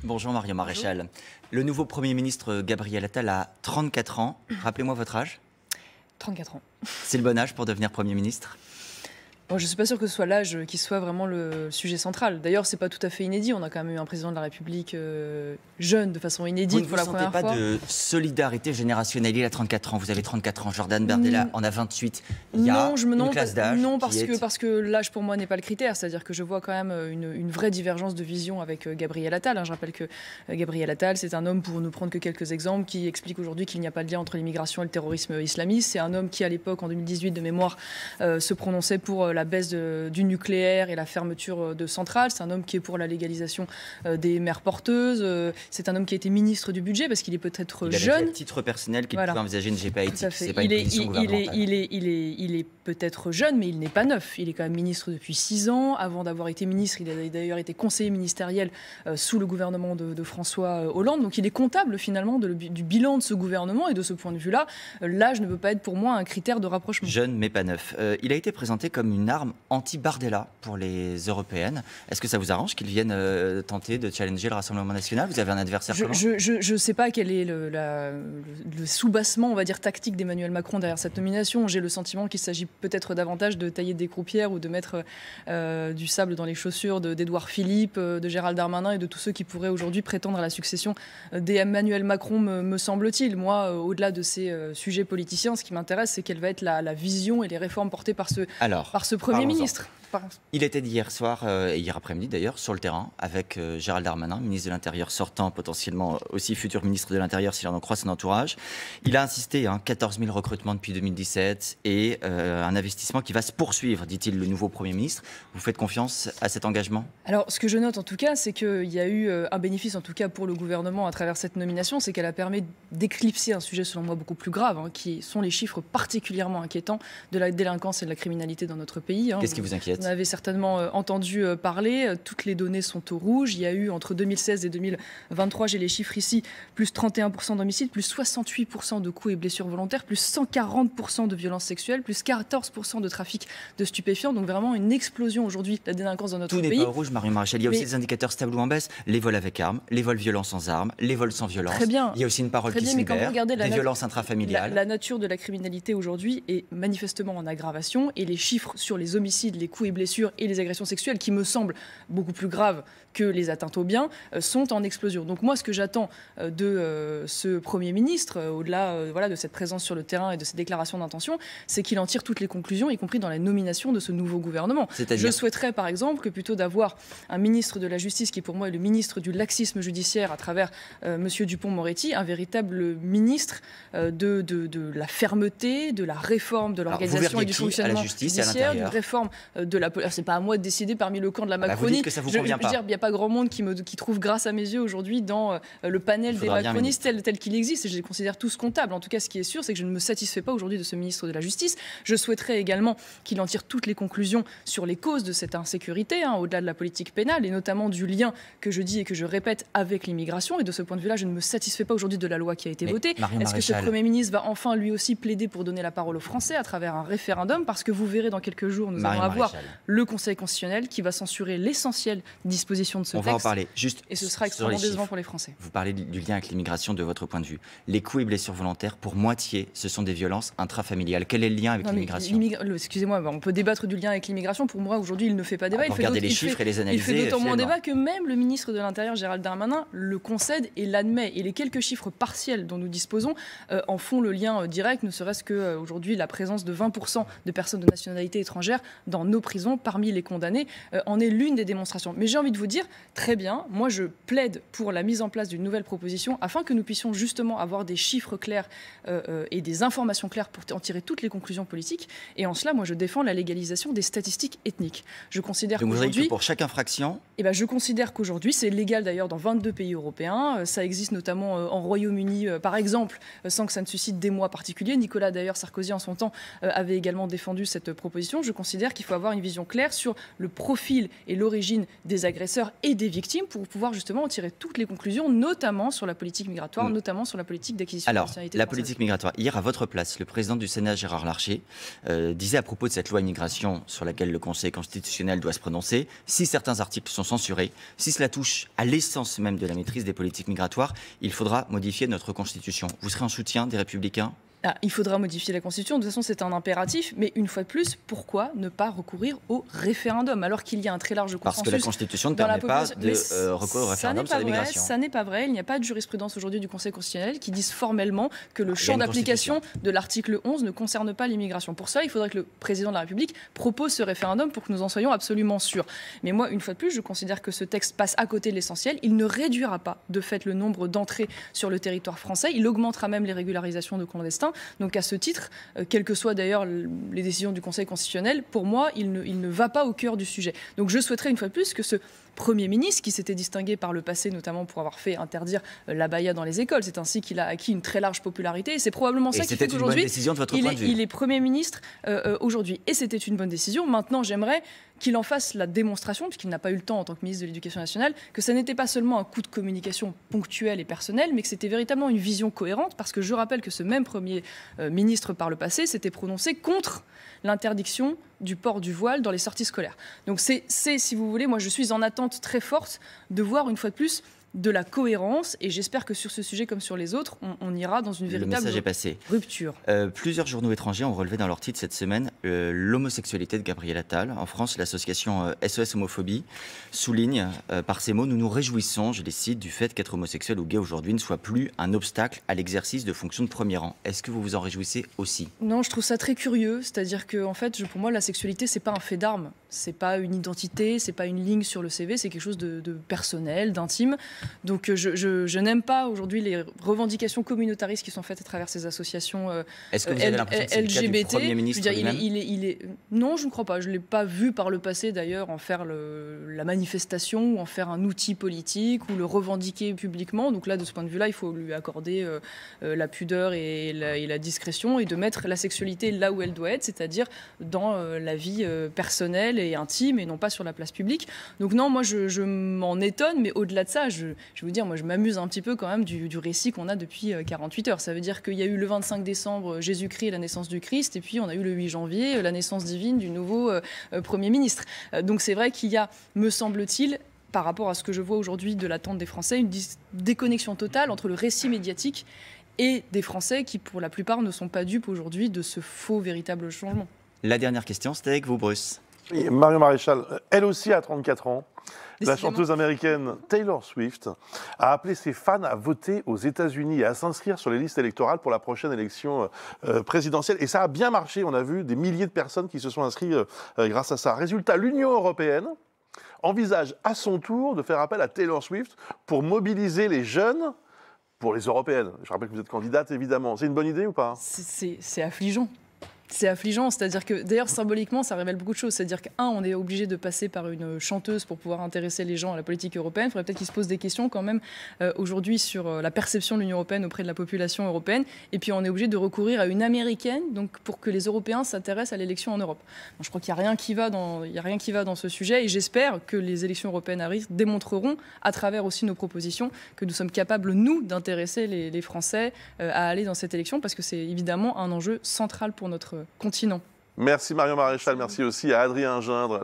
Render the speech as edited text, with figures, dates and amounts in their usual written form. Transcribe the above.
Bonjour Mario Maréchal. Le nouveau Premier ministre Gabriel Attal a 34 ans. Rappelez-moi votre âge. 34 ans. C'est le bon âge pour devenir Premier ministre? Bon, je ne suis pas sûre que ce soit l'âge qui soit vraiment le sujet central. D'ailleurs, ce n'est pas tout à fait inédit. On a quand même eu un président de la République jeune, de façon inédite pour la première fois. Vous ne sentez pas de solidarité générationnelle? Il a 34 ans, vous avez 34 ans. Jordan Bardella en a 28. Il y a une classe d'âge. Non, parce que l'âge pour moi n'est pas le critère. C'est-à-dire que je vois quand même une vraie divergence de vision avec Gabriel Attal. Je rappelle que Gabriel Attal, c'est un homme, pour ne prendre que quelques exemples, qui explique aujourd'hui qu'il n'y a pas de lien entre l'immigration et le terrorisme islamiste. C'est un homme qui, à l'époque, en 2018, de mémoire, se prononçait pour la baisse du nucléaire et la fermeture de centrales. C'est un homme qui est pour la légalisation des mères porteuses. C'est un homme qui a été ministre du budget parce qu'il est peut-être jeune. Il a à titre personnel qu'il pouvait envager une GPA éthique. C'est pas il une position gouvernementale. Il est peut-être jeune, mais il n'est pas neuf. Il est quand même ministre depuis 6 ans. Avant d'avoir été ministre, il a d'ailleurs été conseiller ministériel sous le gouvernement de François Hollande. Donc il est comptable finalement du bilan de ce gouvernement. Et de ce point de vue-là, l'âge ne peut pas être pour moi un critère de rapprochement. Jeune, mais pas neuf. Il a été présenté comme une arme anti-Bardella pour les européennes. Est-ce que ça vous arrange qu'il vienne tenter de challenger le Rassemblement national? Vous avez un adversaire comment? Je ne sais pas quel est le soubassement, on va dire, tactique d'Emmanuel Macron derrière cette nomination. J'ai le sentiment qu'il s'agit peut-être davantage de tailler des croupières ou de mettre du sable dans les chaussures d'Édouard Philippe, de Gérald Darmanin et de tous ceux qui pourraient aujourd'hui prétendre à la succession d'Emmanuel Macron, me semble-t-il. Moi, au-delà de ces sujets politiciens, ce qui m'intéresse, c'est quelle va être la vision et les réformes portées par ce Premier ministre. Il était hier soir et hier après-midi d'ailleurs sur le terrain avec Gérald Darmanin, ministre de l'Intérieur sortant, potentiellement aussi futur ministre de l'Intérieur s'il en croit son entourage. Il a insisté, 14 000 recrutements depuis 2017 et un investissement qui va se poursuivre, dit-il, le nouveau Premier ministre. Vous faites confiance à cet engagement? Alors, ce que je note en tout cas, c'est qu'il y a eu un bénéfice, en tout cas pour le gouvernement, à travers cette nomination, c'est qu'elle a permis d'éclipser un sujet selon moi beaucoup plus grave, qui sont les chiffres particulièrement inquiétants de la délinquance et de la criminalité dans notre pays. Qu'est-ce qui vous inquiète? Vous en avez certainement entendu parler. Toutes les données sont au rouge. Il y a eu entre 2016 et 2023, j'ai les chiffres ici, plus 31% d'homicides, plus 68% de coups et blessures volontaires, plus 140% de violences sexuelles, plus 14% de trafic de stupéfiants. Donc vraiment une explosion aujourd'hui de la délinquance dans notre pays. Tout n'est pas au rouge, Mario Maréchal. Il y a aussi des indicateurs stables ou en baisse. Les vols avec armes, les vols violents sans armes, les vols sans violence. Très bien. Il y a aussi une parole qui se libère, des violences intrafamiliales. La nature de la criminalité aujourd'hui est manifestement en aggravation et les chiffres sur les homicides, les coups et blessures et les agressions sexuelles, qui me semblent beaucoup plus graves que les atteintes aux biens, sont en explosion. Donc moi, ce que j'attends de ce Premier ministre, au-delà de cette présence sur le terrain et de ces déclarations d'intention, c'est qu'il en tire toutes les conclusions, y compris dans la nomination de ce nouveau gouvernement. Je souhaiterais, par exemple, que plutôt d'avoir un ministre de la Justice, qui pour moi est le ministre du laxisme judiciaire à travers M. Dupond-Moretti, un véritable ministre de la fermeté, de la réforme de l'organisation et du fonctionnement judiciaire, d'une réforme de la police. C'est pas à moi de décider parmi le camp de la Macronie. Vous dites que ça vous convient pas. Il n'y a pas grand monde qui trouve grâce à mes yeux aujourd'hui dans le panel des macronistes tel qu'il existe, et je les considère tous comptables. En tout cas, ce qui est sûr, c'est que je ne me satisfais pas aujourd'hui de ce ministre de la Justice. Je souhaiterais également qu'il en tire toutes les conclusions sur les causes de cette insécurité, au-delà de la politique pénale, et notamment du lien que je dis et que je répète avec l'immigration. Et de ce point de vue-là, je ne me satisfais pas aujourd'hui de la loi qui a été votée. Est-ce que ce Premier ministre va enfin lui aussi plaider pour donner la parole aux Français à travers un référendum? Parce que vous verrez dans quelques jours, nous allons avoir le Conseil constitutionnel qui va censurer l'essentiel disposition de ce texte. On va en parler. Juste et ce sera extrêmement décevant pour les Français. Vous parlez du lien avec l'immigration de votre point de vue. Les coups et blessures volontaires, pour moitié, ce sont des violences intrafamiliales. Quel est le lien avec l'immigration? Excusez-moi, on peut débattre du lien avec l'immigration. Pour moi, aujourd'hui, il ne fait pas débat. Il regarder les chiffres et les analyser. Il fait d'autant moins débat que même le ministre de l'Intérieur, Gérald Darmanin, le concède et l'admet. Et les quelques chiffres partiels dont nous disposons en font le lien direct, ne serait-ce qu'aujourd'hui, la présence de 20% de personnes de nationalité étrangère dans nos prisons, parmi les condamnés, en est l'une des démonstrations. Mais j'ai envie de vous dire, très bien, moi je plaide pour la mise en place d'une nouvelle proposition afin que nous puissions justement avoir des chiffres clairs et des informations claires pour en tirer toutes les conclusions politiques. Et en cela, moi je défends la légalisation des statistiques ethniques. Je considère qu'aujourd'hui, pour chaque infraction, je considère qu'aujourd'hui, c'est légal d'ailleurs dans 22 pays européens. Ça existe notamment en Royaume-Uni, par exemple, sans que ça ne suscite d'émoi particuliers. Nicolas d'ailleurs Sarkozy en son temps avait également défendu cette proposition. Je considère qu'il faut avoir une vision claire sur le profil et l'origine des agresseurs et des victimes pour pouvoir justement en tirer toutes les conclusions, notamment sur la politique migratoire, notamment sur la politique d'acquisition de nationalité française. La politique migratoire. Hier, à votre place, le président du Sénat, Gérard Larcher, disait à propos de cette loi immigration sur laquelle le Conseil constitutionnel doit se prononcer, si certains articles sont censurés, si cela touche à l'essence même de la maîtrise des politiques migratoires, il faudra modifier notre Constitution. Vous serez en soutien des Républicains ? Il faudra modifier la Constitution, de toute façon c'est un impératif, mais une fois de plus, pourquoi ne pas recourir au référendum alors qu'il y a un très large consensus? Parce que la Constitution ne permet pas de recourir au référendum sur l'immigration. Ça n'est pas vrai, il n'y a pas de jurisprudence aujourd'hui du Conseil constitutionnel qui dise formellement que le champ d'application de l'article 11 ne concerne pas l'immigration. Pour ça, il faudrait que le président de la République propose ce référendum pour que nous en soyons absolument sûrs. Mais moi, une fois de plus, je considère que ce texte passe à côté de l'essentiel. Il ne réduira pas de fait le nombre d'entrées sur le territoire français, il augmentera même les régularisations de clandestins. Donc à ce titre, quelles que soient d'ailleurs les décisions du Conseil constitutionnel, pour moi, il ne va pas au cœur du sujet. Donc je souhaiterais une fois de plus que ce Premier ministre, qui s'était distingué par le passé, notamment pour avoir fait interdire l'abaya dans les écoles. C'est ainsi qu'il a acquis une très large popularité. Et c'est probablement ça qui fait qu'aujourd'hui, il est Premier ministre aujourd'hui. Et c'était une bonne décision. Maintenant, j'aimerais qu'il en fasse la démonstration, puisqu'il n'a pas eu le temps en tant que ministre de l'Éducation nationale, que ça n'était pas seulement un coup de communication ponctuel et personnel, mais que c'était véritablement une vision cohérente, parce que je rappelle que ce même Premier ministre, par le passé, s'était prononcé contre l'interdiction du port du voile dans les sorties scolaires. Donc c'est, si vous voulez, moi je suis en attente très forte de voir une fois de plus de la cohérence, et j'espère que sur ce sujet comme sur les autres, on ira dans une véritable rupture. Plusieurs journaux étrangers ont relevé dans leur titre cette semaine l'homosexualité de Gabriel Attal. En France, l'association SOS Homophobie souligne par ces mots: nous nous réjouissons, je les cite, du fait qu'être homosexuel ou gay aujourd'hui ne soit plus un obstacle à l'exercice de fonctions de premier rang. Est-ce que vous vous en réjouissez aussi? Non, je trouve ça très curieux, c'est-à-dire que en fait, pour moi, la sexualité, c'est pas un fait d'armes, c'est pas une identité, c'est pas une ligne sur le CV, c'est quelque chose de personnel, d'intime. Donc je n'aime pas aujourd'hui les revendications communautaristes qui sont faites à travers ces associations Est-ce que vous avez l'impression que c'est le cas du Premier ministre lui-même ? Non, je ne crois pas. Je ne l'ai pas vu par le passé d'ailleurs en faire la manifestation ou en faire un outil politique ou le revendiquer publiquement. Donc là, de ce point de vue-là, il faut lui accorder la pudeur et la discrétion et de mettre la sexualité là où elle doit être, c'est-à-dire dans la vie personnelle et intime et non pas sur la place publique. Donc non, moi je m'en étonne, mais au-delà de ça, je vais vous dire, moi je m'amuse un petit peu quand même du récit qu'on a depuis 48 heures. Ça veut dire qu'il y a eu le 25 décembre Jésus-Christ, la naissance du Christ, et puis on a eu le 8 janvier la naissance divine du nouveau Premier ministre. Donc c'est vrai qu'il y a, me semble-t-il, par rapport à ce que je vois aujourd'hui de l'attente des Français, une déconnexion totale entre le récit médiatique et des Français qui, pour la plupart, ne sont pas dupes aujourd'hui de ce faux véritable changement. La dernière question, c'était avec vous, Bruce. Et Marion Maréchal, elle aussi a 34 ans. La chanteuse américaine Taylor Swift a appelé ses fans à voter aux États-Unis et à s'inscrire sur les listes électorales pour la prochaine élection présidentielle. Et ça a bien marché. On a vu des milliers de personnes qui se sont inscrites grâce à ça. Résultat, l'Union européenne envisage à son tour de faire appel à Taylor Swift pour mobiliser les jeunes pour les européennes. Je rappelle que vous êtes candidate, évidemment. C'est une bonne idée ou pas? C'est affligeant. C'est affligeant, c'est-à-dire que d'ailleurs symboliquement ça révèle beaucoup de choses, c'est-à-dire on est obligé de passer par une chanteuse pour pouvoir intéresser les gens à la politique européenne. Il faudrait peut-être qu'ils se posent des questions quand même aujourd'hui sur la perception de l'Union européenne auprès de la population européenne, et puis on est obligé de recourir à une américaine donc pour que les Européens s'intéressent à l'élection en Europe. Donc, je crois qu'il n'y a rien qui va dans ce sujet, et j'espère que les élections européennes arrivent démontreront à travers aussi nos propositions que nous sommes capables nous d'intéresser les Français à aller dans cette élection, parce que c'est évidemment un enjeu central pour notre continent. Merci Marion Maréchal, merci aussi à Adrien Gindre.